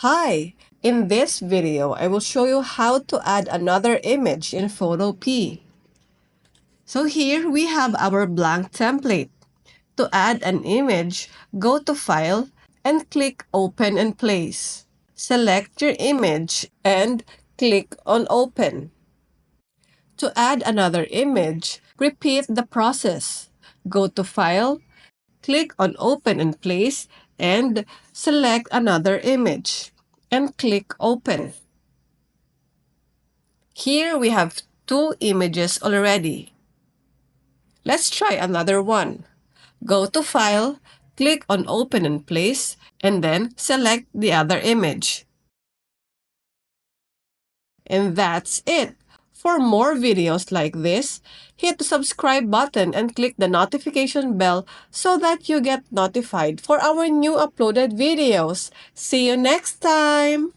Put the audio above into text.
Hi! In this video, I will show you how to add another image in Photopea. So here we have our blank template. To add an image, go to File and click Open and Place. Select your image and click on Open. To add another image, repeat the process. Go to File, click on Open and Place, and select another image, and click Open. Here we have two images already. Let's try another one. Go to File, click on Open and Place, and then select the other image. And that's it. For more videos like this, hit the subscribe button and click the notification bell so that you get notified for our new uploaded videos. See you next time!